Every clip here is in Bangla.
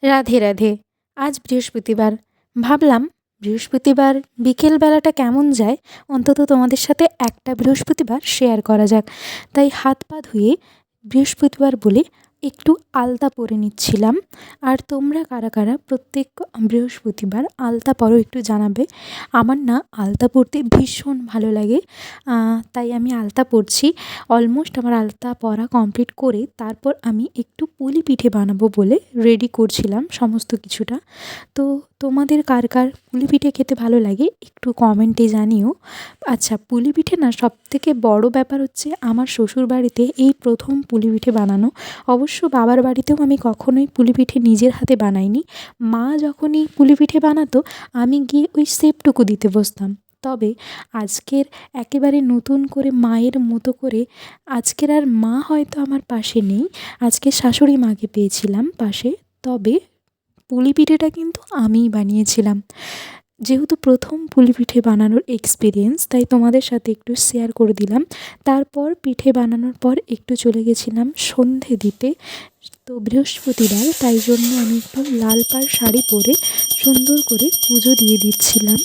রাধে রাধে। আজ বৃহস্পতিবার। ভাবলাম বৃহস্পতিবার বিকেলবেলাটা কেমন যায় অন্তত তোমাদের সাথে একটা বৃহস্পতিবার শেয়ার করা যাক। তাই হাত পা ধুয়ে বৃহস্পতিবার বলে একটু আলতা পরে নিচ্ছিলাম। আর তোমরা কারা কারা প্রত্যেক বৃহস্পতিবার আলতা পরো একটু জানাবে। আমার না আলতা পরতে ভীষণ ভালো লাগে, তাই আমি আলতা পরছি। অলমোস্ট আমার আলতা পরা কমপ্লিট করে তারপর আমি একটু পুলি পিঠে বানাবো বলে রেডি করছিলাম সমস্ত কিছুটা। তো তোমাদের কার কার পুলি পিঠে খেতে ভালো লাগে একটু কমেন্টে জানিও। আচ্ছা, পুলি পিঠে না সবথেকে বড় ব্যাপার হচ্ছে আমার শ্বশুরবাড়িতে এই প্রথম পুলি পিঠে বানানো। অবশ্য বাবার বাড়িতেও আমি কখনোই পুলি পিঠে নিজের হাতে বানাইনি। মা যখনই পুলি পিঠে বানাতো আমি গিয়ে ওই শেপটুকু দিতে বসতাম। তবে আজকের একেবারে নতুন করে মায়ের মতো করে, আজকের আর মা হয়তো আমার পাশে নেই, আজকে শাশুড়ি মাকে পেয়েছিলাম পাশে। তবে পুলি পিঠেটা কিন্তু আমিই বানিয়েছিলাম। যেহেতু প্রথম পুলি পিঠে বানানোর এক্সপিরিয়েন্স, তাই তোমাদের সাথে একটু শেয়ার করে দিলাম। তারপর পিঠে বানানোর পর একটু চলে গেছিলাম সন্ধে দিতে। তো বৃহস্পতিবার, তাই জন্য আমি একটু লাল পাড় শাড়ি পরে সুন্দর করে পুজো দিয়ে দিচ্ছিলাম।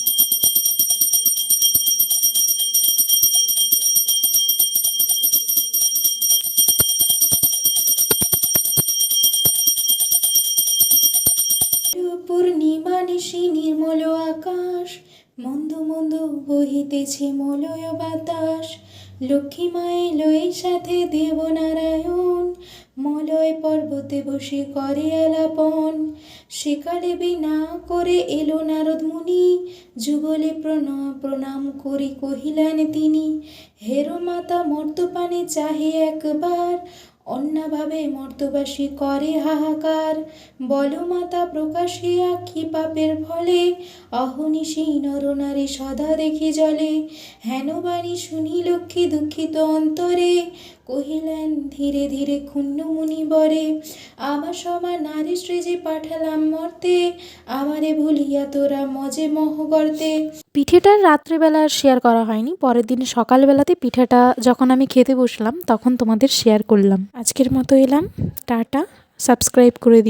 পূর্ণিমা নিশি নির্মল আকাশ, মন্দ মন্দ বহিতেছে মলয় বাতাস। লক্ষ্মী মা এলো এই সাথে দেবনারায়ণ, মলয় পর্বতে বসে করে আলাপন। সেকালে বিনা করে এলো নারদ মুনি, যুগলে প্রণাম করি কহিলেন তিনি। হেরো মাতা মর্তপানে চাহে একবার, অন্যভাবে মর্তবাসী করে হাহাকার। বলো মাতা প্রকাশে আঁখি পাপের ফলে, অহনিশি নরনারী সদা দেখি জলে। হেন বাণী শুনি লক্ষ্মী দুঃখিত অন্তরে, কহিলেন ধীরে ধীরে ক্ষুণ্ণ মুনিবরে। আমার সমান নারী সৃজে পাঠালাম মর্তে, আমারে ভুলিয়া তোরা মজে মহ গর্তে। পিঠেটা রাত্রেবেলা আর শেয়ার করা হয়নি, পরের দিন সকালবেলাতে পিঠেটা যখন আমি খেতে বসলাম তখন তোমাদের শেয়ার করলাম। আজকের মতো এলাম, টাটা। সাবস্ক্রাইব করে দিই।